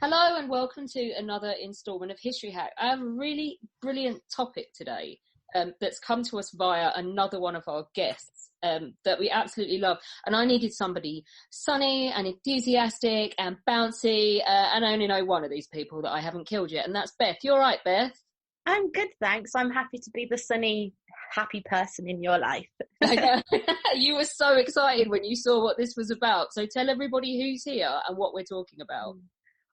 Hello and welcome to another instalment of History Hack. I have a really brilliant topic today that's come to us via another one of our guests that we absolutely love. And I needed somebody sunny and enthusiastic and bouncy, and I only know one of these people that I haven't killed yet, and that's Beth. You all right, Beth? I'm good, thanks. I'm happy to be the sunny, happy person in your life. You were so excited when you saw what this was about. So tell everybody who's here and what we're talking about.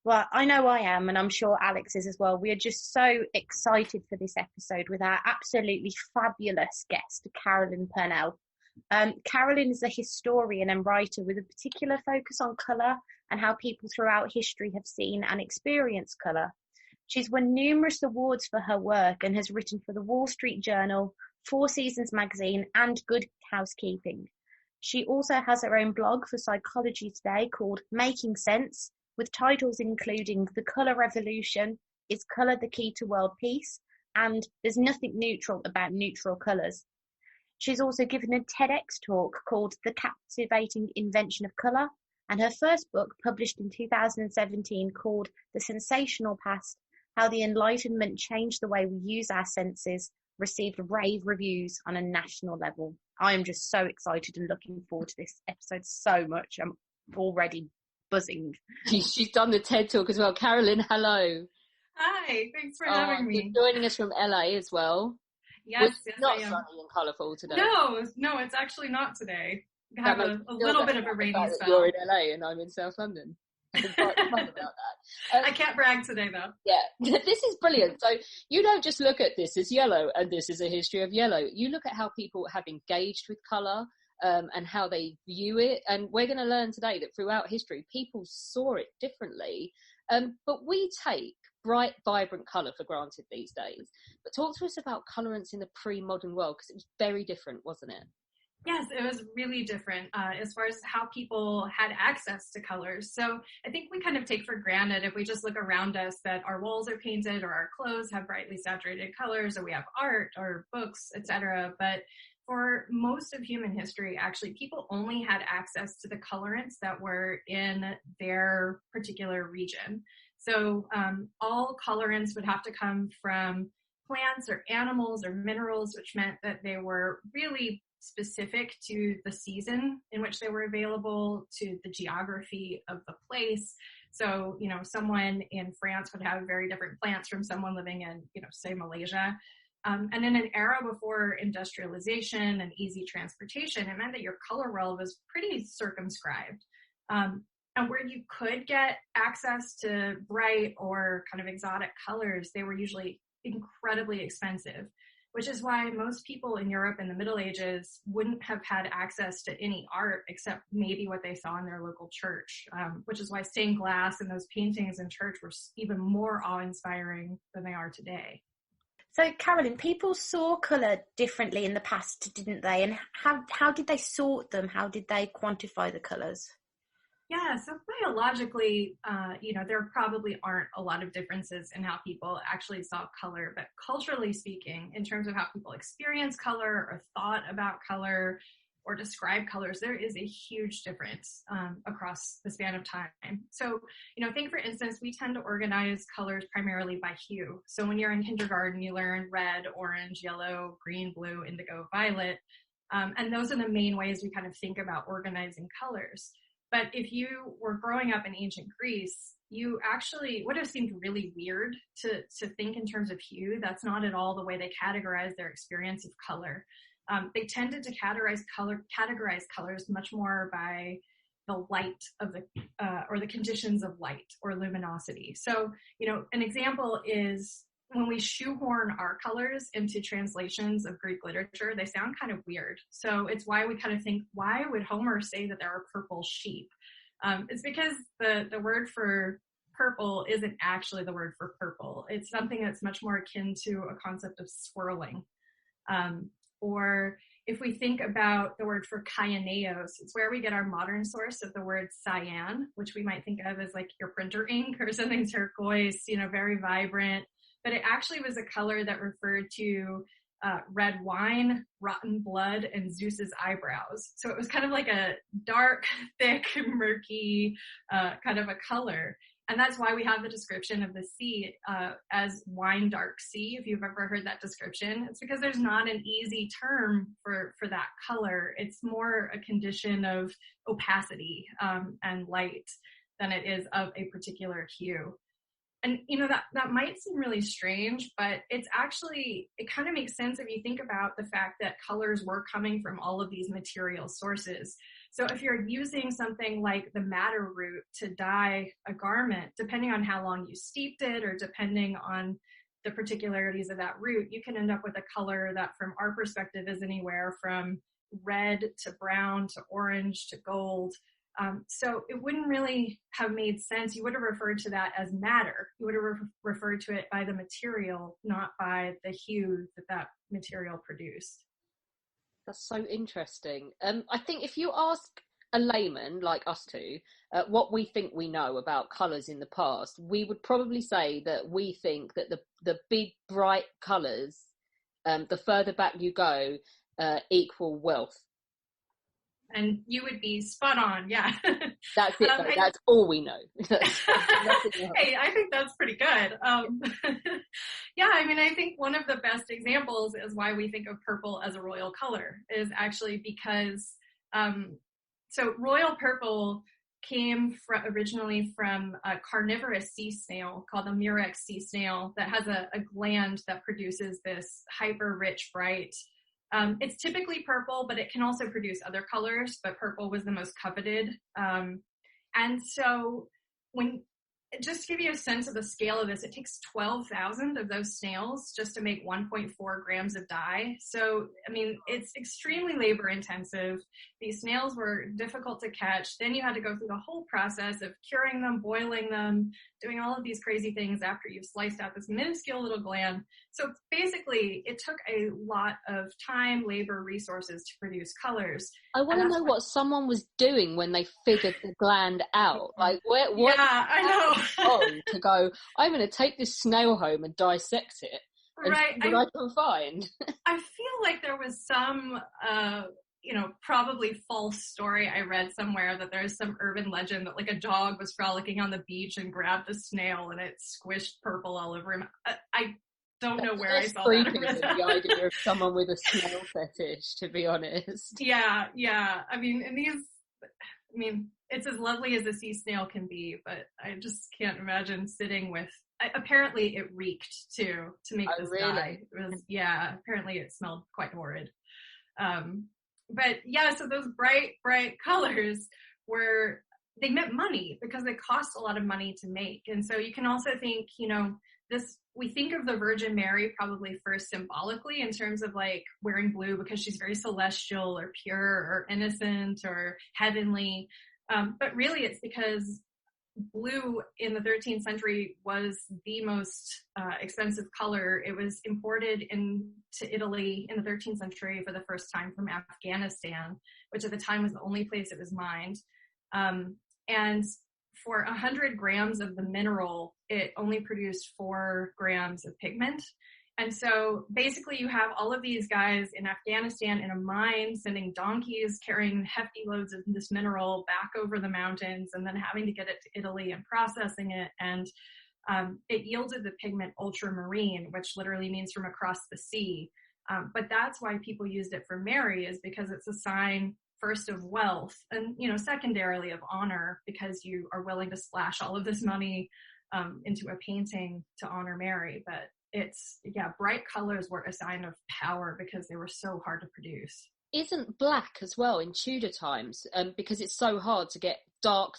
Well, I know I am, and I'm sure Alex is as well. We are just so excited for this episode with our absolutely fabulous guest, Carolyn Purnell. Carolyn is a historian and writer with a particular focus on colour and how people throughout history have seen and experienced colour. She's won numerous awards for her work and has written for the Wall Street Journal, Four Seasons magazine, and Good Housekeeping. She also has her own blog for Psychology Today called Making Sense, with titles including The Colour Revolution, Is Colour the Key to World Peace, and There's Nothing Neutral About Neutral Colours. She's also given a TEDx talk called The Captivating Invention of Colour, and her first book, published in 2017, called The Sensational Past, How the Enlightenment Changed the Way We Use Our Senses, received rave reviews on a national level. I am just so excited and looking forward to this episode so much. I'm already buzzing. She's done the TED Talk as well. Carolyn, hello. Hi, thanks for having me. You're joining us from LA as well. Yes, not I am. Sunny and colourful today. No, it's actually not today. I have a little bit of a rainy spell. You're in LA and I'm in South London. I'm quite fun about that. I can't brag today though. Yeah, this is brilliant. So you don't just look at this as yellow and this is a history of yellow. You look at how people have engaged with colour and how they view it. And we're going to learn today that throughout history, people saw it differently. But we take bright, vibrant colour for granted these days. But talk to us about colorants in the pre-modern world, because it was very different, wasn't it? Yes, it was really different as far as how people had access to colors. So I think we kind of take for granted, if we just look around us, that our walls are painted or our clothes have brightly saturated colors or we have art or books, etc. But for most of human history, actually, people only had access to the colorants that were in their particular region. So all colorants would have to come from plants or animals or minerals, which meant that they were really specific to the season in which they were available, to the geography of the place. So, someone in France would have very different plants from someone living in, say, Malaysia. And in an era before industrialization and easy transportation, it meant that your color world was pretty circumscribed. And where you could get access to bright or kind of exotic colors, they were usually incredibly expensive, which is why most people in Europe in the Middle Ages wouldn't have had access to any art except maybe what they saw in their local church, which is why stained glass and those paintings in church were even more awe-inspiring than they are today. So, Carolyn, people saw colour differently in the past, didn't they? And how did they sort them? How did they quantify the colours? Yeah, so biologically, there probably aren't a lot of differences in how people actually saw color, but culturally speaking, in terms of how people experience color or thought about color or describe colors, there is a huge difference across the span of time. So, think for instance, we tend to organize colors primarily by hue. So when you're in kindergarten, you learn red, orange, yellow, green, blue, indigo, violet, and those are the main ways we kind of think about organizing colors. But if you were growing up in ancient Greece, you actually would have seemed really weird to think in terms of hue. That's not at all the way they categorize their experience of color. They tended to categorize colors much more by the light of or the conditions of light or luminosity. So, an example is when we shoehorn our colors into translations of Greek literature, they sound kind of weird. So it's why we kind of think, why would Homer say that there are purple sheep? It's because the word for purple isn't actually the word for purple. It's something that's much more akin to a concept of swirling. Or if we think about the word for kyaneos, it's where we get our modern source of the word cyan, which we might think of as like your printer ink or something turquoise, very vibrant. But it actually was a color that referred to red wine, rotten blood, and Zeus's eyebrows. So it was kind of like a dark, thick, murky kind of a color. And that's why we have the description of the sea as wine dark sea, if you've ever heard that description. It's because there's not an easy term for that color. It's more a condition of opacity and light than it is of a particular hue. And, that might seem really strange, but it's actually, it kind of makes sense if you think about the fact that colors were coming from all of these material sources. So if you're using something like the madder root to dye a garment, depending on how long you steeped it or depending on the particularities of that root, you can end up with a color that from our perspective is anywhere from red to brown to orange to gold. So it wouldn't really have made sense. You would have referred to that as madder. You would have referred to it by the material, not by the hue that material produced. That's so interesting. I think if you ask a layman like us two what we think we know about colours in the past, we would probably say that we think that the big bright colours, the further back you go, equal wealth. And you would be spot on, yeah. That's it, though. That's all we know. Hey, I think that's pretty good. Yeah, I think one of the best examples is why we think of purple as a royal color is actually because, so royal purple came originally from a carnivorous sea snail called the murex sea snail that has a gland that produces this hyper-rich, bright. It's typically purple, but it can also produce other colors, but purple was the most coveted. And so just to give you a sense of the scale of this, it takes 12,000 of those snails just to make 1.4 grams of dye. So, it's extremely labor intensive. These snails were difficult to catch. Then you had to go through the whole process of curing them, boiling them, doing all of these crazy things after you've sliced out this minuscule little gland. So basically, it took a lot of time, labor, resources to produce colors. I want to know what someone was doing when they figured the gland out. Like, what? Yeah, I know. To go, I'm going to take this snail home and dissect it and see what I can find. I feel like there was some, probably false story I read somewhere that there's some urban legend that like a dog was frolicking on the beach and grabbed a snail and it squished purple all over him. I don't know where I saw that. The idea of someone with a snail fetish, to be honest. Yeah. It's as lovely as a sea snail can be, but I just can't imagine sitting with. Apparently, it reeked too to make this dye. It was, apparently it smelled quite horrid. But yeah, so those bright colors they meant money because they cost a lot of money to make. And so you can also think, we think of the Virgin Mary probably first symbolically in terms of like wearing blue because she's very celestial or pure or innocent or heavenly. But really it's because blue in the 13th century was the most expensive color. It was imported into Italy in the 13th century for the first time from Afghanistan, which at the time was the only place it was mined. And for 100 grams of the mineral, it only produced 4 grams of pigment. And so basically you have all of these guys in Afghanistan in a mine sending donkeys carrying hefty loads of this mineral back over the mountains and then having to get it to Italy and processing it. And it yielded the pigment ultramarine, which literally means from across the sea. But that's why people used it for Mary, is because it's a sign first of wealth and, secondarily of honor, because you are willing to splash all of this money into a painting to honor Mary. But bright colors were a sign of power because they were so hard to produce. Isn't black as well in Tudor times? Because it's so hard to get dark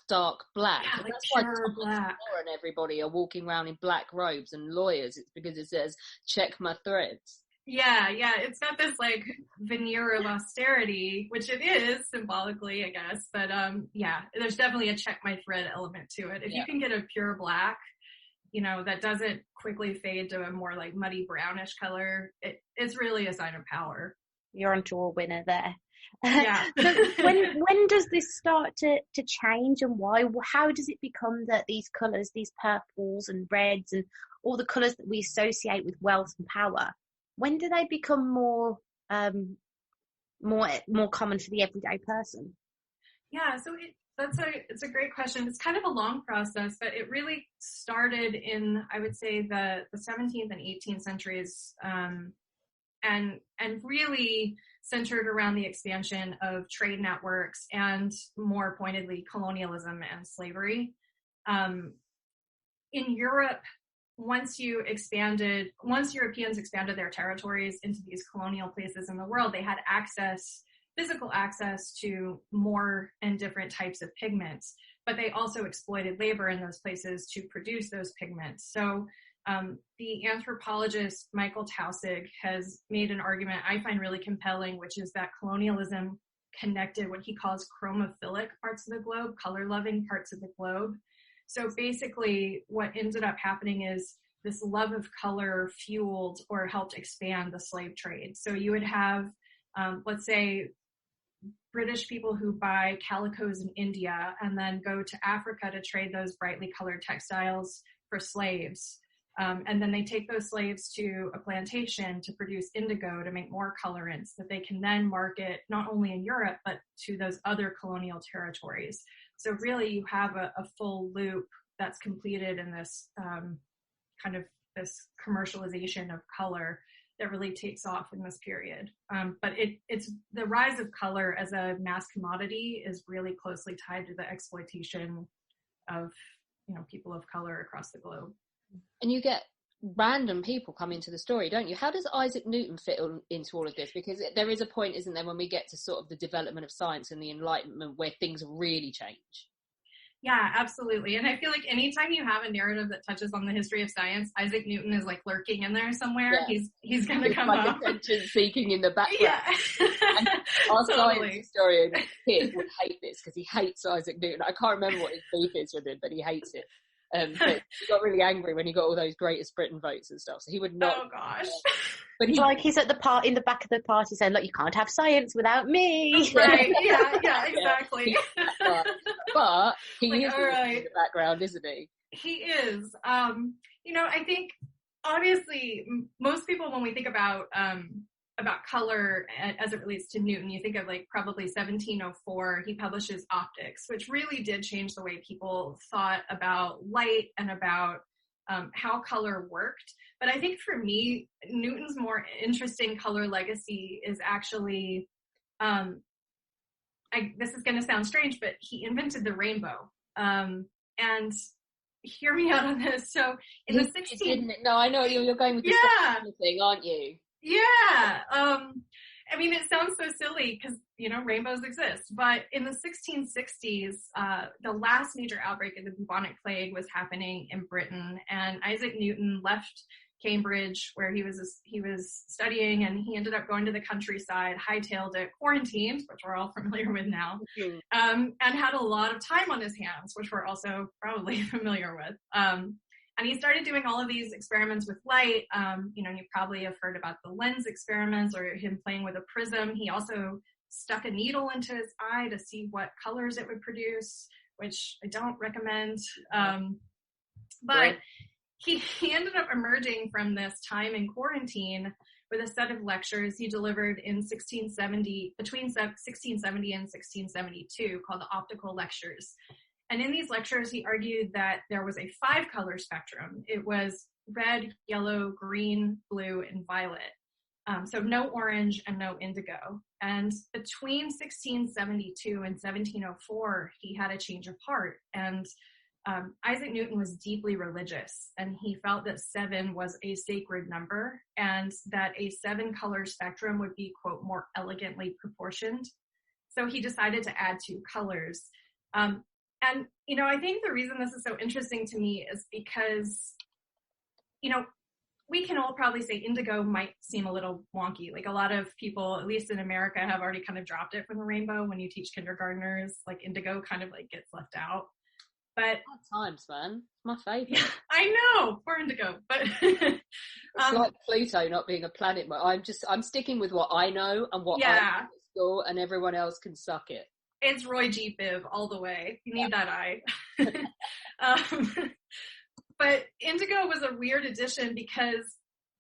black. Yeah, like that's pure why black. And everybody are walking around in black robes and lawyers. It's because it says, check my threads. Yeah, it's got this like veneer of austerity, which it is symbolically, I guess. But there's definitely a check my thread element to it. If you can get a pure black, that doesn't quickly fade to a more like muddy brownish color, it's really a sign of power. You're onto a winner there. Yeah. So when does this start to change, and why? How does it become that these colours, these purples and reds and all the colours that we associate with wealth and power, when do they become more common for the everyday person? Yeah, so it's a great question. It's kind of a long process, but it really started in, I would say, the 17th and 18th centuries, and really centered around the expansion of trade networks and, more pointedly, colonialism and slavery. In Europe, once Europeans expanded their territories into these colonial places in the world, they had physical access to more and different types of pigments, but they also exploited labor in those places to produce those pigments. So the anthropologist Michael Taussig has made an argument I find really compelling, which is that colonialism connected what he calls chromophilic parts of the globe, color-loving parts of the globe. So basically what ended up happening is this love of color fueled or helped expand the slave trade. So you would have, let's say, British people who buy calicos in India and then go to Africa to trade those brightly colored textiles for slaves. And then they take those slaves to a plantation to produce indigo to make more colorants that they can then market not only in Europe, but to those other colonial territories. So really you have a full loop that's completed in this kind of this commercialization of color that really takes off in this period. But it's the rise of color as a mass commodity is really closely tied to the exploitation of, people of color across the globe. And you get random people come into the story, don't you? How does Isaac Newton fit into all of this? Because there is a point, isn't there, when we get to sort of the development of science and the Enlightenment where things really change. Yeah, absolutely. And I feel like anytime you have a narrative that touches on the history of science, Isaac Newton is like lurking in there somewhere. Yeah. He's going to come like up. Attention seeking in the background. Yeah. And our totally. science historian Kit would hate this because he hates Isaac Newton. I can't remember what his beef is with him, but he hates it. But he got really angry when he got all those Greatest Britain votes and stuff. So he would not. Oh gosh. But he's at the in the back of the party saying, "Look, you can't have science without me." Right? Yeah, exactly. But he like, is right. In the background, isn't he? He is. I think obviously most people, when we think about color as it relates to Newton, you think of like probably 1704, he publishes Optics, which really did change the way people thought about light and about how color worked. But I think for me, Newton's more interesting color legacy is actually, this is going to sound strange, but he invented the rainbow. And hear me out on this. So in the 16th... No, I know you're going with the thing, aren't you? Yeah. I mean, it sounds so silly because, rainbows exist. But in the 1660s, the last major outbreak of the bubonic plague was happening in Britain. And Isaac Newton left Cambridge, where he was studying, and he ended up going to the countryside, hightailed it, quarantined, which we're all familiar with now, and had a lot of time on his hands, which we're also probably familiar with. And he started doing all of these experiments with light. You probably have heard about the lens experiments or him playing with a prism. He also stuck a needle into his eye to see what colors it would produce, which I don't recommend. But he ended up emerging from this time in quarantine with a set of lectures he delivered in between 1670 and 1672 called the Optical Lectures. And in these lectures, he argued that there was a 5-color spectrum. It was red, yellow, green, blue, and violet. So no orange and no indigo. And between 1672 and 1704, he had a change of heart. And Isaac Newton was deeply religious, and he felt that 7 was a sacred number and that a 7-color spectrum would be, quote, more elegantly proportioned. So he decided to add 2 colors. And, I think the reason this is so interesting to me is because, we can all probably say indigo might seem a little wonky. Like a lot of people, at least in America, have already kind of dropped it from the rainbow. When you teach kindergartners, like indigo kind of like gets left out. But times, man, my favorite. Yeah, I know, poor indigo. But it's like Pluto not being a planet. I'm sticking with what I know and what I know at school, and everyone else can suck it. It's Roy G. Biv all the way. You need that eye. But indigo was a weird addition because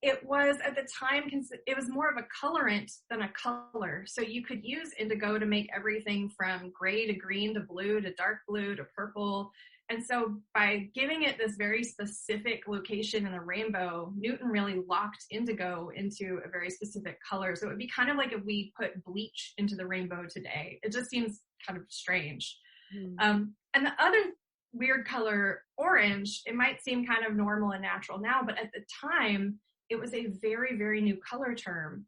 it was at the time, it was more of a colorant than a color. So you could use indigo to make everything from gray to green to blue to dark blue to purple. And so by giving it this very specific location in the rainbow, Newton really locked indigo into a very specific color. So it would be kind of like if we put bleach into the rainbow today. It just seems kind of strange. And the other weird color, orange, it might seem kind of normal and natural now, but at the time, it was a very, very new color term.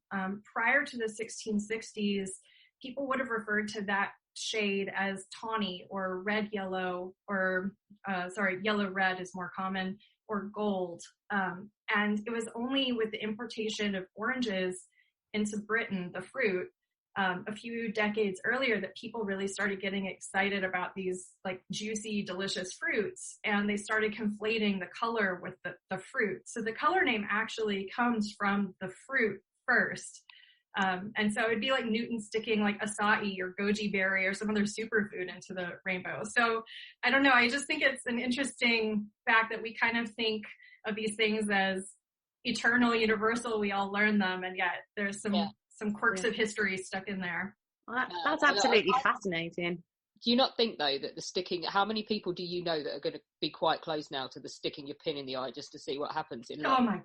Prior to the 1660s, people would have referred to that shade as tawny or red-yellow, or yellow-red is more common, or gold. And it was only with the importation of oranges into Britain, the fruit, a few decades earlier, that people really started getting excited about these like juicy, delicious fruits, and they started conflating the color with the fruit. So the color name actually comes from the fruit first. And so it'd be like Newton sticking like acai or goji berry or some other superfood into the rainbow. So I don't know. I just think it's an interesting fact that we kind of think of these things as eternal, universal. We all learn them, and yet there's some quirks of history stuck in there. Well, that's absolutely fascinating. Do you not think, though, that the sticking, how many people do you know that are going to be quite close now to the sticking your pin in the eye just to see what happens in life? Oh my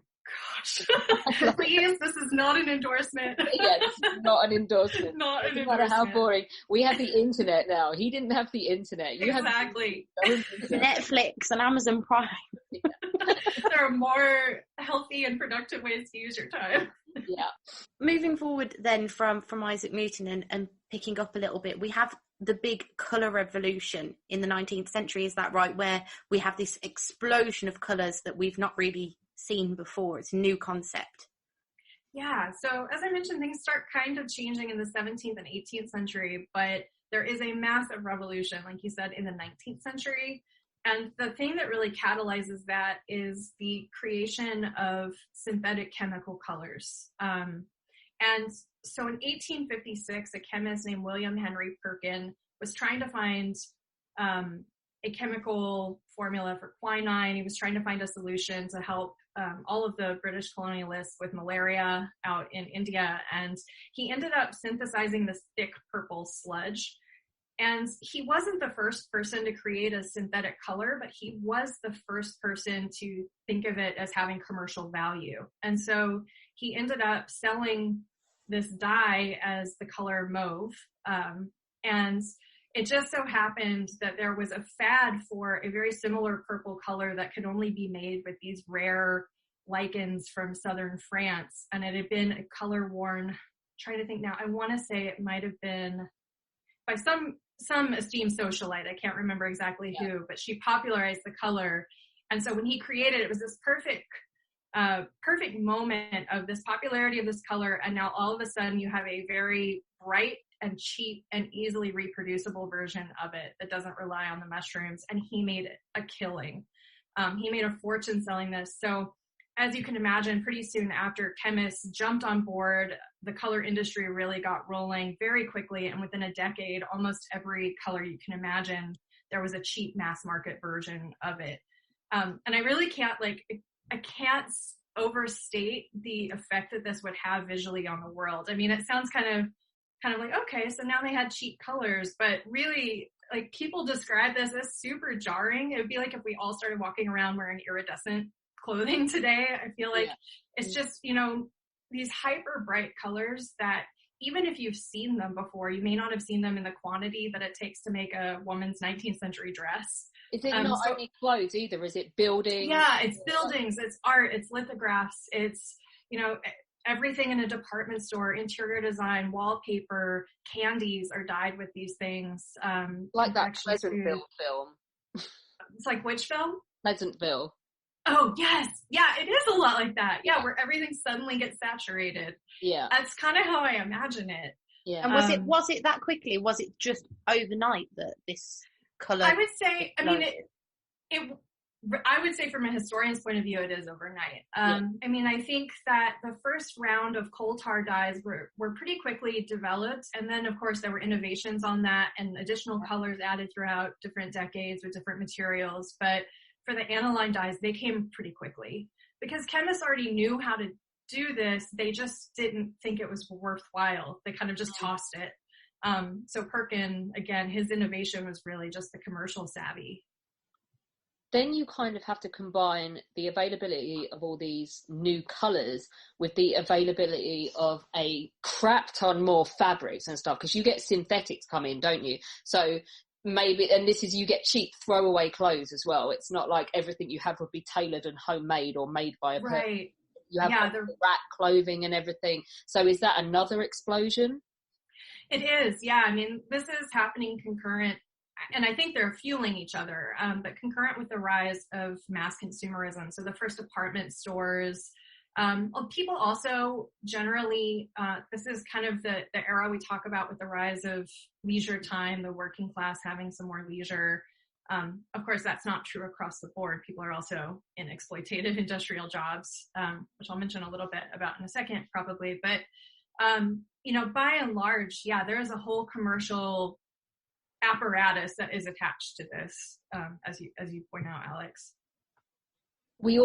gosh. Please, this is not an endorsement. Yes, not an endorsement. Not an endorsement. No matter how boring. We have the internet now. He didn't have the internet. You exactly. Netflix and Amazon Prime. There are more healthy and productive ways to use your time. Yeah. Moving forward then from Isaac Newton and picking up a little bit, we have the big colour revolution in the 19th century, is that right? Where we have this explosion of colours that we've not really seen before. It's a new concept. Yeah, so as I mentioned, things start kind of changing in the 17th and 18th century, but there is a massive revolution, like you said, in the 19th century. And the thing that really catalyzes that is the creation of synthetic chemical colors. And so in 1856, a chemist named William Henry Perkin was trying to find a chemical formula for quinine. He was trying to find a solution to help all of the British colonialists with malaria out in India. And he ended up synthesizing this thick purple sludge. And he wasn't the first person to create a synthetic color, but he was the first person to think of it as having commercial value. And so he ended up selling this dye as the color mauve. And it just so happened that there was a fad for a very similar purple color that could only be made with these rare lichens from southern France. And it had been a color worn, I'm trying to think now, I want to say it might have been by some esteemed socialite. I can't remember exactly who, but she popularized the color. And so when he created it, it was this perfect moment of this popularity of this color. And now all of a sudden you have a very bright and cheap and easily reproducible version of it that doesn't rely on the mushrooms. And he made a killing. He made a fortune selling this. So as you can imagine, pretty soon after, chemists jumped on board. The color industry really got rolling very quickly. And within a decade, almost every color you can imagine, there was a cheap mass market version of it. And I really can't overstate the effect that this would have visually on the world. I mean, it sounds kind of like, okay, so now they had cheap colors, but really, like, people describe this as super jarring. It would be like if we all started walking around wearing iridescent clothing today. I feel like it's just, these hyper bright colors that even if you've seen them before, you may not have seen them in the quantity that it takes to make a woman's 19th century dress. Is it not only clothes either? Is it buildings? Yeah, it's buildings, it's art, it's lithographs, it's, everything in a department store, interior design, wallpaper, candies are dyed with these things. Like that Pleasantville film. It's like which film? Pleasantville. Oh, yes. Yeah, it is a lot like that. Yeah, where everything suddenly gets saturated. Yeah. That's kind of how I imagine it. Yeah. And was it that quickly? Was it just overnight that this color? I would say, I would say from a historian's point of view, it is overnight. I mean, I think that the first round of coal tar dyes were pretty quickly developed. And then, of course, there were innovations on that and additional colors added throughout different decades with different materials. But for the aniline dyes, they came pretty quickly because chemists already knew how to do this. They just didn't think it was worthwhile. They kind of just tossed it. So Perkin, again, his innovation was really just the commercial savvy. Then you kind of have to combine the availability of all these new colours with the availability of a crap ton more fabrics and stuff, because you get synthetics come in, don't you? So maybe, and this is, you get cheap throwaway clothes as well. It's not like everything you have would be tailored and homemade or made by a person. Right. You have the rat clothing and everything. So is that another explosion? It is, yeah. I mean, this is happening concurrent, and I think they're fueling each other, but concurrent with the rise of mass consumerism. So the first department stores, people also generally, this is kind of the era we talk about with the rise of leisure time, the working class having some more leisure. Of course, that's not true across the board. People are also in exploitative industrial jobs, which I'll mention a little bit about in a second, probably. But, by and large, yeah, there is a whole commercial apparatus that is attached to this, as you point out, Alex. We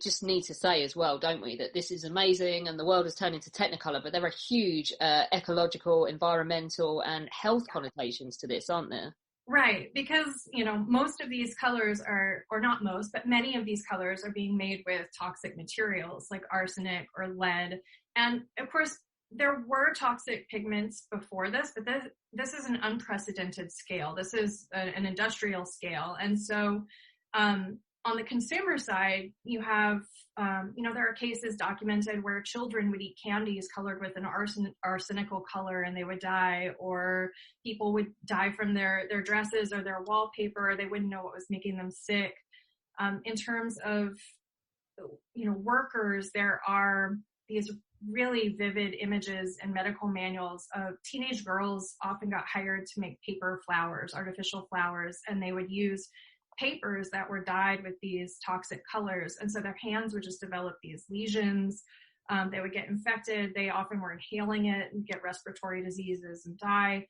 just need to say as well, don't we, that this is amazing and the world has turned into Technicolor, but there are huge ecological, environmental and health connotations to this, aren't there? Right, because, most of these colors are, or not most, but many of these colors are being made with toxic materials like arsenic or lead. And of course, there were toxic pigments before this, but this is an unprecedented scale. This is an industrial scale. And so on the consumer side, you have, there are cases documented where children would eat candies colored with an arsenical color and they would die, or people would die from their dresses or their wallpaper. They wouldn't know what was making them sick. In terms of, workers, there are these really vivid images and medical manuals of teenage girls often got hired to make paper flowers, artificial flowers, and they would use papers that were dyed with these toxic colors. And so their hands would just develop these lesions. They would get infected. They often were inhaling it and get respiratory diseases and die.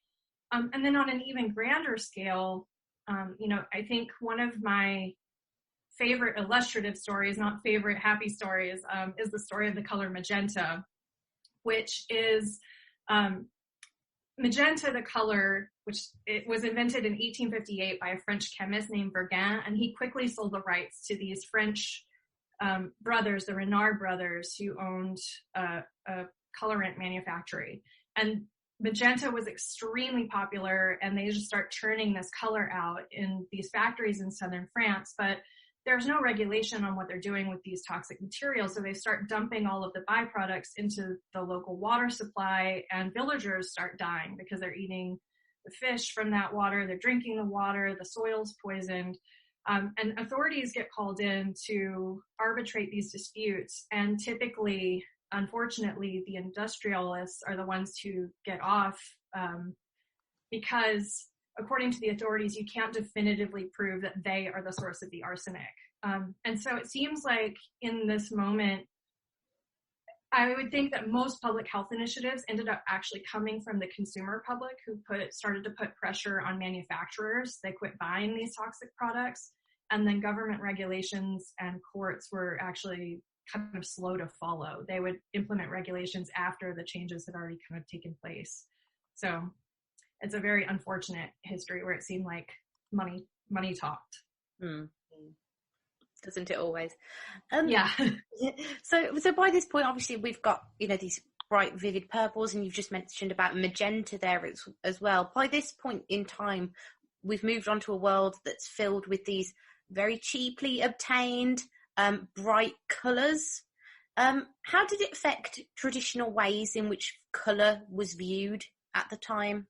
And then on an even grander scale, I think one of my favorite illustrative stories, not favorite happy stories, is the story of the color magenta, which is magenta, the color, which it was invented in 1858 by a French chemist named Vergin, and he quickly sold the rights to these French brothers, the Renard brothers, who owned a colorant manufactory. And magenta was extremely popular, and they just start churning this color out in these factories in southern France, but there's no regulation on what they're doing with these toxic materials. So they start dumping all of the byproducts into the local water supply, and villagers start dying because they're eating the fish from that water. They're drinking the water. The soil's poisoned. And authorities get called in to arbitrate these disputes. And typically, unfortunately, the industrialists are the ones who get off because, according to the authorities, you can't definitively prove that they are the source of the arsenic. And so it seems like in this moment, I would think that most public health initiatives ended up actually coming from the consumer public, who started to put pressure on manufacturers. They quit buying these toxic products, and then government regulations and courts were actually kind of slow to follow. They would implement regulations after the changes had already kind of taken place. So it's a very unfortunate history where it seemed like money talked. Doesn't it always? Yeah. So by this point, obviously, we've got, these bright, vivid purples, and you've just mentioned about magenta there as well. By this point in time, we've moved on to a world that's filled with these very cheaply obtained, bright colours. How did it affect traditional ways in which colour was viewed at the time?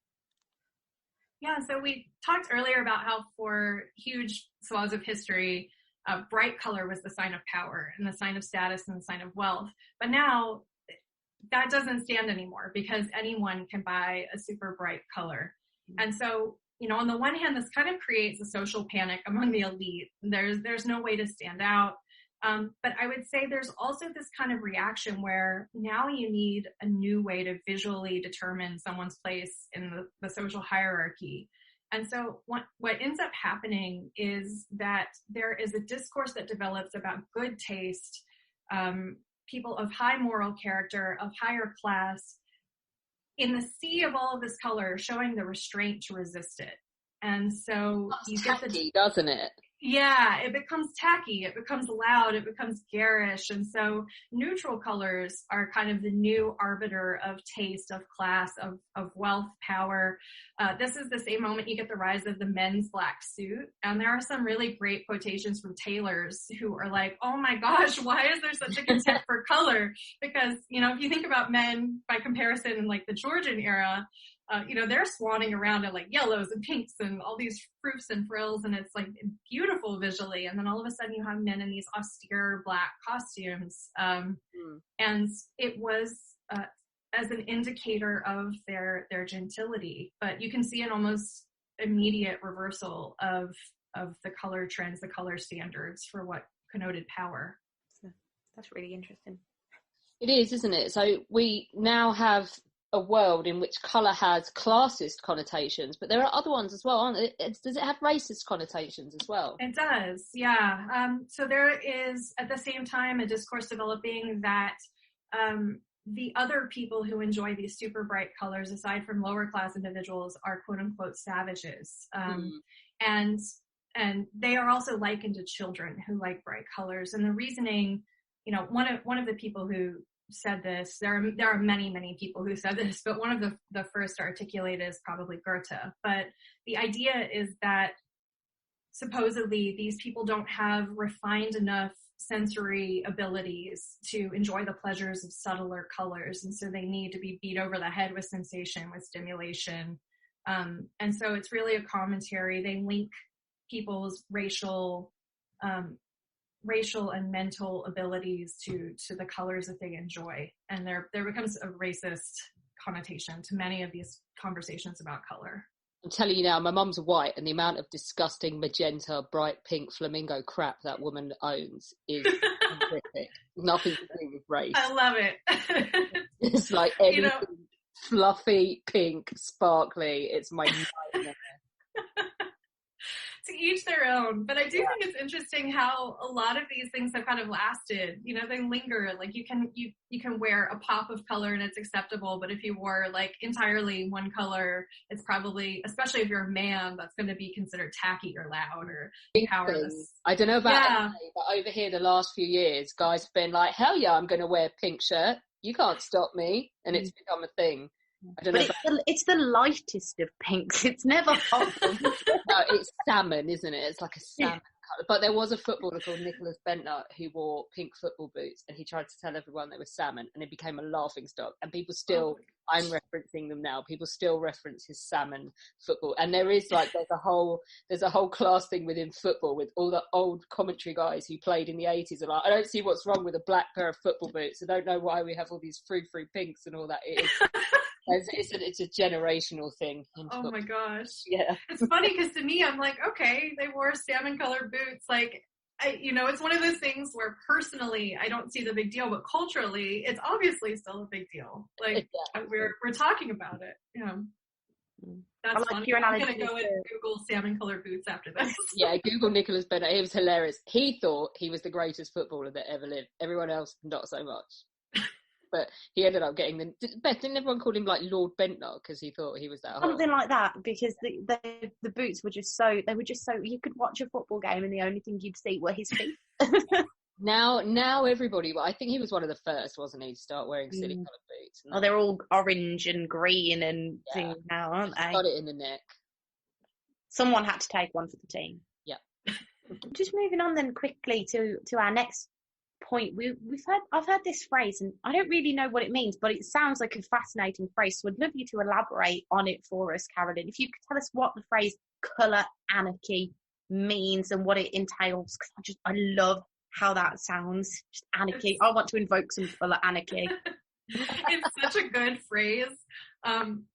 Yeah, so we talked earlier about how for huge swaths of history, bright color was the sign of power and the sign of status and the sign of wealth. But now that doesn't stand anymore because anyone can buy a super bright color. And so, on the one hand, this kind of creates a social panic among the elite. There's no way to stand out. But I would say there's also this kind of reaction where now you need a new way to visually determine someone's place in the social hierarchy. And so what ends up happening is that there is a discourse that develops about good taste, people of high moral character, of higher class, in the sea of all of this color, showing the restraint to resist it. And so you get tacky, doesn't it? Yeah, it becomes tacky, it becomes loud, it becomes garish. And so neutral colors are kind of the new arbiter of taste, of class, of wealth, power. This is the same moment you get the rise of the men's black suit. And there are some really great quotations from tailors who are like, oh my gosh, why is there such a contempt for color? Because, you know, if you think about men by comparison in like the Georgian era, you know, they're swanning around in like yellows and pinks and all these froofs and frills, and it's like beautiful visually. And then all of a sudden you have men in these austere black costumes. And it was as an indicator of their gentility. But you can see an almost immediate reversal of the color trends, the color standards for what connoted power. That's really interesting. It is, isn't it? So we now have a world in which colour has classist connotations, but there are other ones as well, aren't it? Does it have racist connotations as well? It does, yeah. So there is, at the same time, a discourse developing that the other people who enjoy these super bright colors, aside from lower class individuals, are quote unquote savages. And they are also likened to children who like bright colors. And the reasoning, you know, one of the people who said this, there are many people who said this, but one of the first to articulate is probably Goethe. But the idea is that supposedly these people don't have refined enough sensory abilities to enjoy the pleasures of subtler colors, and so they need to be beat over the head with sensation, with stimulation. And so it's really a commentary. They link people's racial and mental abilities to the colors that they enjoy. And there becomes a racist connotation to many of these conversations about color. I'm telling you now, my mum's white, and the amount of disgusting magenta, bright pink flamingo crap that woman owns is horrific. Nothing to do with race. I love it. It's like anything fluffy, pink, sparkly. It's my nightmare. To each their own. But I do think it's interesting how a lot of these things have kind of lasted. You know, they linger. Like you can wear a pop of color and it's acceptable, but if you wore like entirely one color, it's probably, especially if you're a man, that's going to be considered tacky or loud or powerless. I don't know about LA, but over here the last few years, guys have been like, hell yeah, I'm going to wear a pink shirt. You can't stop me. And it's become a thing. I don't know. It's the lightest of pinks. It's never hot. No, it's salmon, isn't it? It's like a salmon colour. But there was a footballer called Nicholas Bentner who wore pink football boots, and he tried to tell everyone they were salmon, and it became a laughing stock. And people still, I'm referencing them now, people still reference his salmon football. And there is like, there's a whole class thing within football with all the old commentary guys who played in the 80s are like, I don't see what's wrong with a black pair of football boots. I don't know why we have all these frou-frou pinks and all that. It is. It's a generational thing. Oh my gosh. Yeah. It's funny because to me, I'm like, okay, they wore salmon colored boots. Like, it's one of those things where personally, I don't see the big deal, but culturally, it's obviously still a big deal. Like we're talking about it. Yeah. That's funny. I'm going to go and Google salmon colored boots after this. Yeah, Google Nicholas Bennett. He was hilarious. He thought he was the greatest footballer that ever lived. Everyone else, not so much. But he ended up getting didn't everyone call him like Lord Bentner because he thought he was that something like that, because the boots were just so you could watch a football game and the only thing you'd see were his feet. now everybody, well, I think he was one of the first, wasn't he, to start wearing silly coloured boots. Oh, they're all orange and green and things now, aren't they? Got it in the neck. Someone had to take one for the team. Yeah. Just moving on then quickly to our next point. I've heard this phrase, and I don't really know what it means, but it sounds like a fascinating phrase. So I'd love you to elaborate on it for us, Carolyn. If you could tell us what the phrase colour anarchy means and what it entails, because I love how that sounds. Just anarchy. I want to invoke some colour anarchy. It's such a good phrase.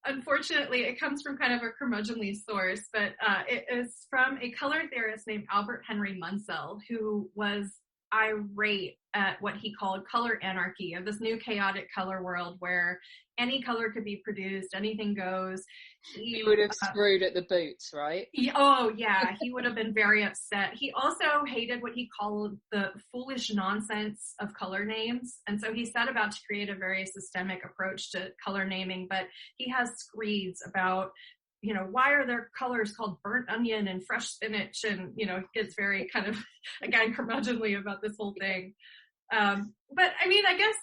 Unfortunately, it comes from kind of a curmudgeonly source, but it is from a color theorist named Albert Henry Munsell, who was irate at what he called color anarchy, of this new chaotic color world where any color could be produced, anything goes. He would have screwed at the boots, right? He would have been very upset. He also hated what he called the foolish nonsense of color names. And so he set about to create a very systemic approach to color naming, but he has screeds about, why are there colors called burnt onion and fresh spinach? And, gets very kind of, again, curmudgeonly about this whole thing. But I mean, I guess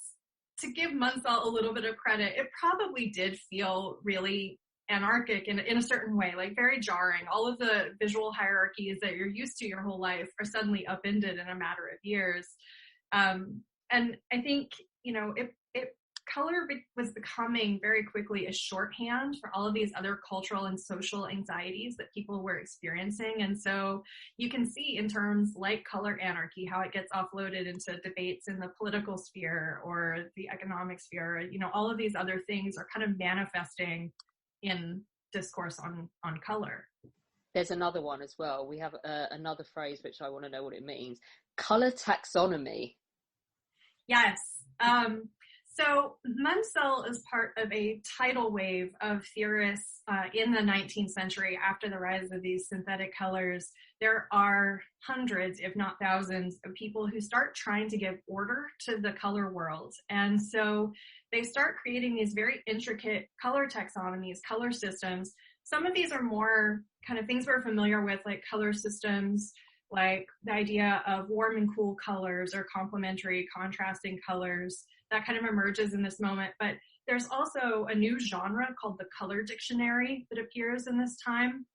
to give Munsell a little bit of credit, it probably did feel really anarchic in a certain way, like very jarring. All of the visual hierarchies that you're used to your whole life are suddenly upended in a matter of years. And I think, color was becoming very quickly a shorthand for all of these other cultural and social anxieties that people were experiencing. And so you can see in terms like color anarchy, how it gets offloaded into debates in the political sphere or the economic sphere. All of these other things are kind of manifesting in discourse on color. There's another one as well. We have another phrase which I want to know what it means. Color taxonomy. Yes. So Munsell is part of a tidal wave of theorists in the 19th century after the rise of these synthetic colors. There are hundreds, if not thousands, of people who start trying to give order to the color world. And so they start creating these very intricate color taxonomies, color systems. Some of these are more kind of things we're familiar with, like color systems, like the idea of warm and cool colors or complementary, contrasting colors. That kind of emerges in this moment. But there's also a new genre called the color dictionary that appears in this time.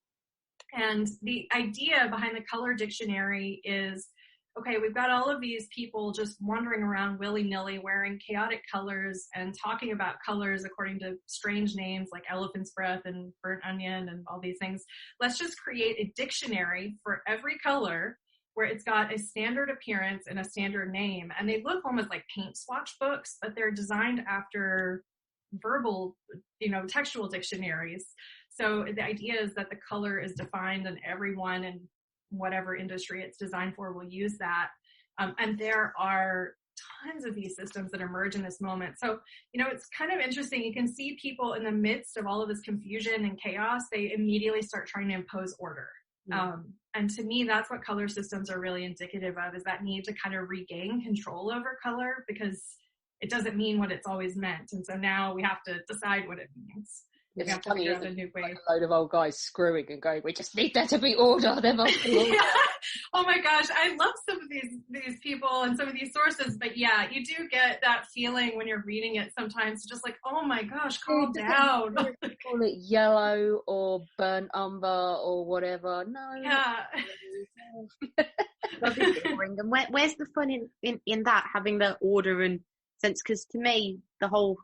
And the idea behind the color dictionary is, okay, we've got all of these people just wandering around willy-nilly wearing chaotic colors and talking about colors according to strange names like elephant's breath and burnt onion and all these things. Let's just create a dictionary for every color where it's got a standard appearance and a standard name. And they look almost like paint swatch books, but they're designed after verbal, textual dictionaries. So the idea is that the color is defined and everyone in whatever industry it's designed for will use that. And there are tons of these systems that emerge in this moment. So, it's kind of interesting. You can see people in the midst of all of this confusion and chaos, they immediately start trying to impose order. And to me, that's what color systems are really indicative of, is that need to kind of regain control over color, because it doesn't mean what it's always meant. And so now we have to decide what it means. We have to figure out a new way. Like a load of old guys screwing and going, we just need there to be order. There must be order. Oh my gosh, I love some of these people and some of these sources, but yeah, you do get that feeling when you're reading it sometimes, just like, oh my gosh, calm down. Call it yellow or burnt umber or whatever. No. Yeah. And where's the fun in that, having the order and sense? Because to me, the whole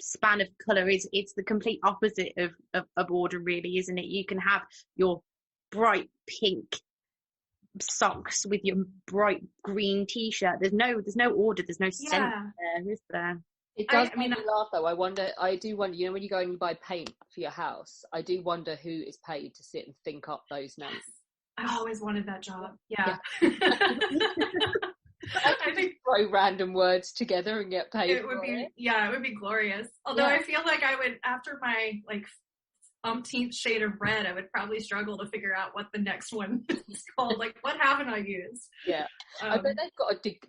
span of colour it's the complete opposite of order, really, isn't it? You can have your bright pink socks with your bright green t-shirt. There's no order, there's no sense there, is there? It does make me laugh though. I do wonder, when you go and you buy paint for your house, I do wonder who is paid to sit and think up those names. I always wanted that job. Yeah. I think throw random words together and get paid. It would be glorious. Although I feel like I would, after my umpteenth shade of red, I would probably struggle to figure out what the next one is called. Like, what haven't I used? Yeah. I bet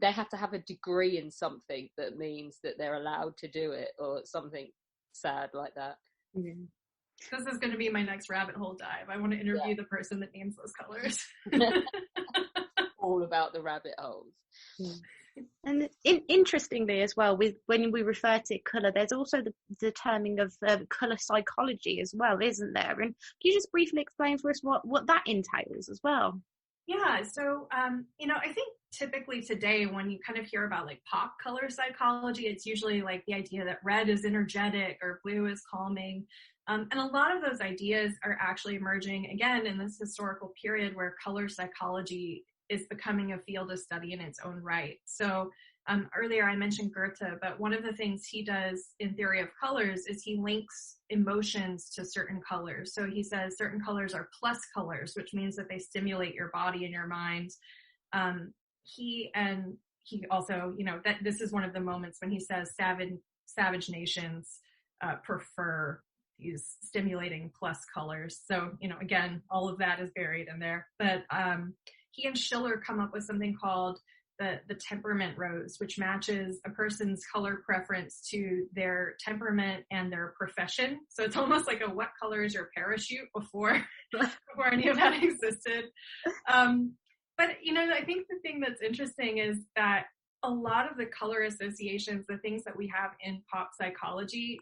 they have to have a degree in something that means that they're allowed to do it, or something sad like that. Mm-hmm. This is going to be my next rabbit hole dive. I want to interview the person that names those colors. All about the rabbit holes. And interestingly as well, when we refer to colour, there's also the terming of colour psychology as well, isn't there? And can you just briefly explain for us what that entails as well? Yeah, so, I think typically today when you kind of hear about pop color psychology, it's usually the idea that red is energetic or blue is calming. And a lot of those ideas are actually emerging, again, in this historical period where color psychology is becoming a field of study in its own right. So earlier I mentioned Goethe, but one of the things he does in theory of colors is he links emotions to certain colors. So he says certain colors are plus colors, which means that they stimulate your body and your mind. he also, that this is one of the moments when he says savage nations prefer these stimulating plus colors. So, again, all of that is buried in there. But he and Schiller come up with something called the Temperament Rose, which matches a person's color preference to their temperament and their profession. So it's almost like a what color is your parachute before any of that existed. But, I think the thing that's interesting is that a lot of the color associations, the things that we have in pop psychology,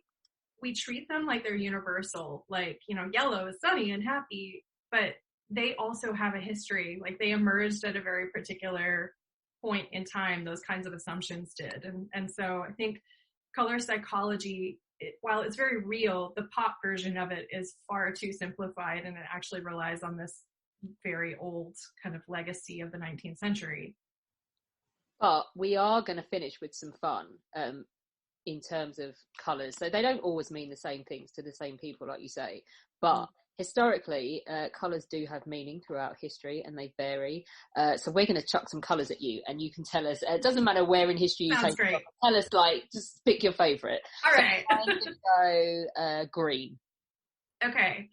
we treat them like they're universal. Like, yellow is sunny and happy, but they also have a history. Like, they emerged at a very particular point in time. Those kinds of assumptions did. And so I think color psychology, while it's very real, the pop version of it is far too simplified, and it actually relies on this very old kind of legacy of the 19th century. But we are going to finish with some fun in terms of colours. So they don't always mean the same things to the same people, like you say. But historically, colours do have meaning throughout history, and they vary. So we're going to chuck some colours at you, and you can tell us. It doesn't matter where in history you take it. Tell us, just pick your favourite. All right. So I'm going to go green. Okay.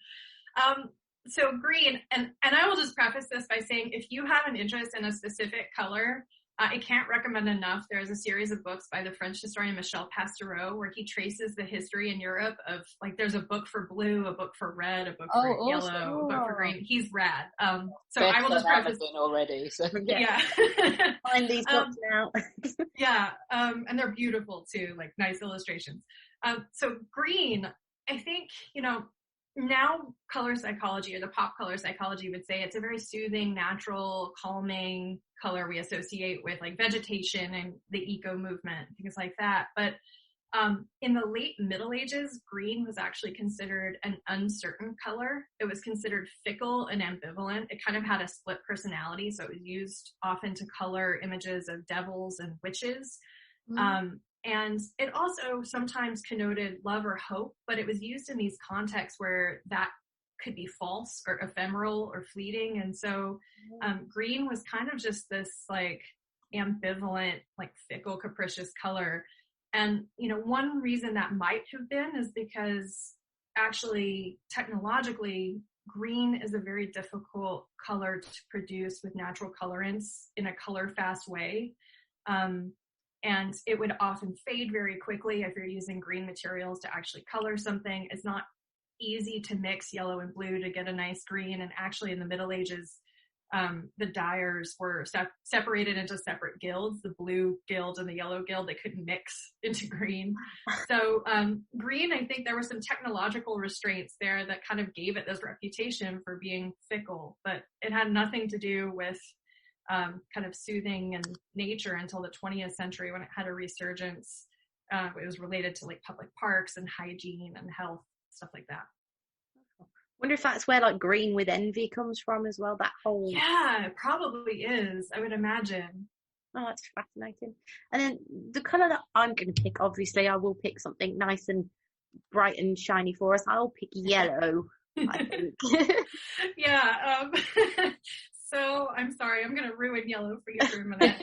So green, and I will just preface this by saying, if you have an interest in a specific color, I can't recommend enough. There's a series of books by the French historian Michel Pastoureau where he traces the history in Europe of, like, there's a book for blue, a book for red, a book for yellow, a book for green. He's rad. So I will just preface already. So yeah. Find these books now. Yeah. And they're beautiful too, like nice illustrations. So green, I think, now color psychology, or the pop color psychology, would say it's a very soothing, natural, calming color we associate with like vegetation and the eco movement, things like that. But in the late Middle Ages, green was actually considered an uncertain color. It was considered fickle and ambivalent. It kind of had a split personality, so it was used often to color images of devils and witches. And it also sometimes connoted love or hope, but it was used in these contexts where that could be false or ephemeral or fleeting. And so green was kind of just this like ambivalent, like fickle, capricious color. And, one reason that might have been is because actually technologically, green is a very difficult color to produce with natural colorants in a color fast way. And it would often fade very quickly if you're using green materials to actually color something. It's not easy to mix yellow and blue to get a nice green. And actually in the Middle Ages, the dyers were separated into separate guilds, the blue guild and the yellow guild. They couldn't mix into green. So green, I think there were some technological restraints there that kind of gave it this reputation for being fickle, but it had nothing to do with kind of soothing and nature until the 20th century, when it had a resurgence. It was related to like public parks and hygiene and health, stuff like that. Wonder if that's where like green with envy comes from as well, that whole... Yeah, it probably is, I would imagine. Oh, that's fascinating. And then the colour that I'm going to pick, obviously I will pick something nice and bright and shiny for us. I'll pick yellow, I think. Yeah, so I'm sorry, I'm going to ruin yellow for you for a minute.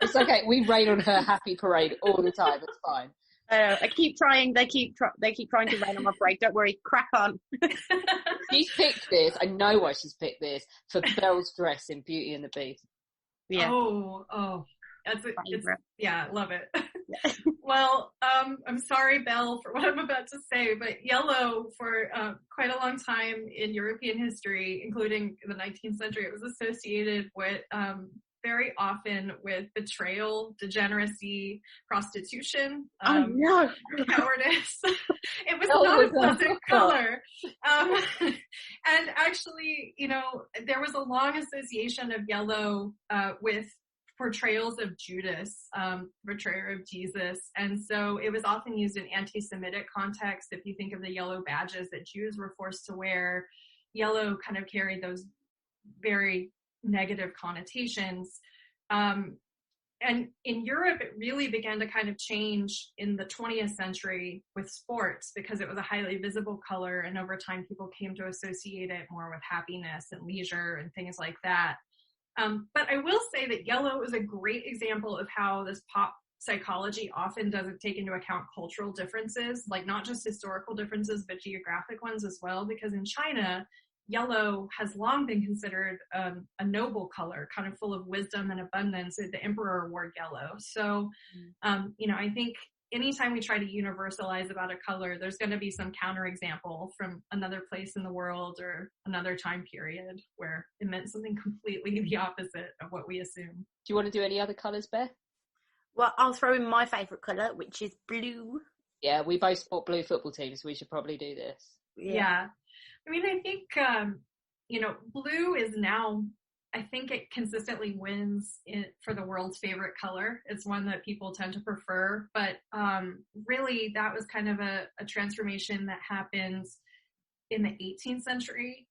It's okay. We rain on her happy parade all the time. It's fine. I keep trying. They keep trying to rain on my parade. Don't worry. Crack on. She's picked this. I know why she's picked this, for Belle's dress in Beauty and the Beast. Yeah. Oh. Yeah, love it. Yeah. Well, I'm sorry, Belle, for what I'm about to say, but yellow for quite a long time in European history, including the 19th century, it was associated with very often with betrayal, degeneracy, prostitution, cowardice. It was not a pleasant color. And actually, there was a long association of yellow with portrayals of Judas, portrayer of Jesus. And so it was often used in anti-Semitic context. If you think of the yellow badges that Jews were forced to wear, yellow kind of carried those very negative connotations. And in Europe, it really began to kind of change in the 20th century with sports, because it was a highly visible color. And over time, people came to associate it more with happiness and leisure and things like that. But I will say that yellow is a great example of how this pop psychology often doesn't take into account cultural differences, like not just historical differences, but geographic ones as well. Because in China, yellow has long been considered a noble color, kind of full of wisdom and abundance. The emperor wore yellow. So, I think anytime we try to universalize about a color, there's going to be some counterexample from another place in the world or another time period where it meant something completely the opposite of what we assume. Do you want to do any other colours, Beth? Well, I'll throw in my favourite colour, which is blue. Yeah, we both support blue football teams, so we should probably do this. Yeah. I mean, I think, blue is now, I think it consistently wins for the world's favorite color. It's one that people tend to prefer, but really that was kind of a transformation that happens in the 18th century.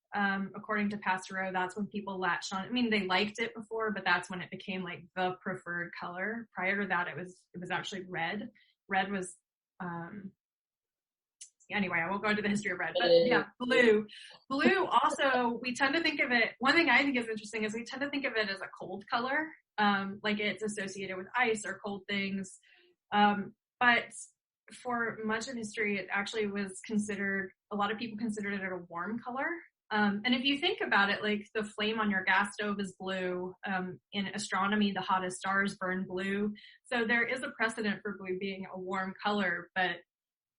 According to Pastoureau, that's when people latched on. I mean, they liked it before, but that's when it became like the preferred color. Prior to that, it was actually red. Red was, anyway, I won't go into the history of red, but yeah, blue. Blue also, we tend to think of it, one thing I think is interesting is we tend to think of it as a cold color, like it's associated with ice or cold things. But for much of history, it actually was considered, a lot of people considered it a warm color. And if you think about it, like the flame on your gas stove is blue. In astronomy, the hottest stars burn blue. So there is a precedent for blue being a warm color, but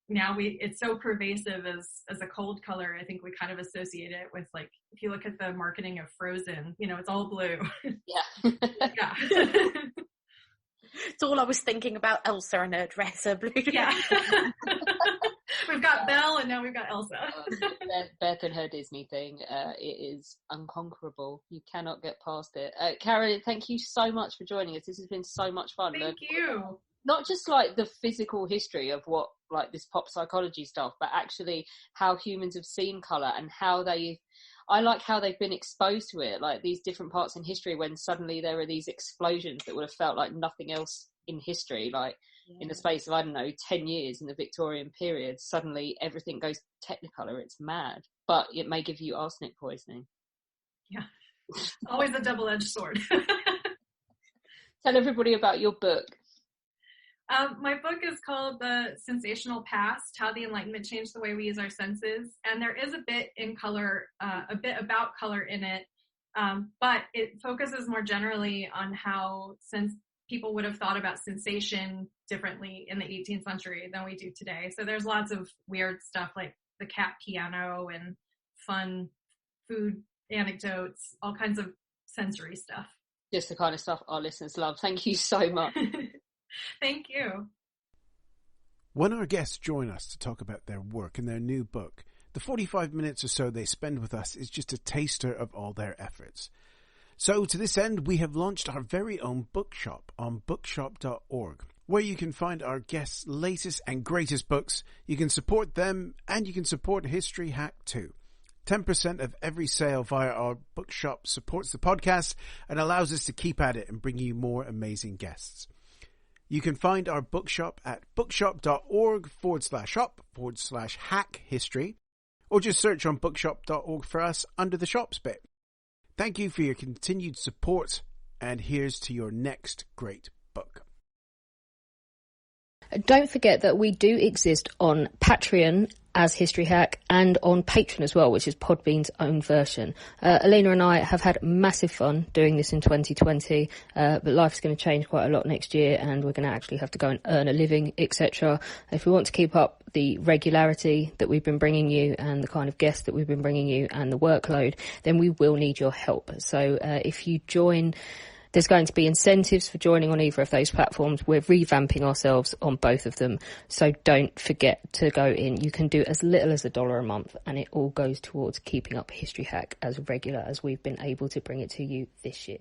now it's so pervasive as a cold color. I think we kind of associate it with, like, if you look at the marketing of Frozen, it's all blue. Yeah. Yeah. It's all I was thinking about, Elsa and her dress are blue. Yeah. We've got Belle and now we've got Elsa. Beth and her Disney thing, it is unconquerable. You cannot get past it. Carolyn, thank you so much for joining us. This has been so much fun. Thank you. Not just like the physical history of what, like, this pop psychology stuff, but actually how humans have seen colour and I like how they've been exposed to it, like these different parts in history when suddenly there are these explosions that would have felt like nothing else in history, like in the space of, 10 years in the Victorian period, suddenly everything goes technicolor. It's mad, but it may give you arsenic poisoning. Yeah. Always a double-edged sword. Tell everybody about your book. My book is called The Sensational Past, How the Enlightenment Changed the Way We Use Our Senses. And there is a bit in color, a bit about color in it. But it focuses more generally on how people would have thought about sensation differently in the 18th century than we do today. So there's lots of weird stuff like the cat piano and fun food anecdotes, all kinds of sensory stuff. Just the kind of stuff our listeners love. Thank you so much. Thank you. When our guests join us to talk about their work and their new book, the 45 minutes or so they spend with us is just a taster of all their efforts. So to this end, we have launched our very own bookshop on bookshop.org, where you can find our guests' latest and greatest books. You can support them and you can support History Hack too. 10% of every sale via our bookshop supports the podcast and allows us to keep at it and bring you more amazing guests. You can find our bookshop at bookshop.org/shop/hack history, or just search on bookshop.org for us under the shops bit. Thank you for your continued support, and here's to your next great book. Don't forget that we do exist on Patreon as History Hack and on Patreon as well, which is Podbean's own version. Alina and I have had massive fun doing this in 2020, but life is going to change quite a lot next year and we're going to actually have to go and earn a living, etc. If we want to keep up the regularity that we've been bringing you and the kind of guests that we've been bringing you and the workload, then we will need your help. So if you join, there's going to be incentives for joining on either of those platforms. We're revamping ourselves on both of them. So don't forget to go in. You can do as little as $1 a month, and it all goes towards keeping up History Hack as regular as we've been able to bring it to you this year.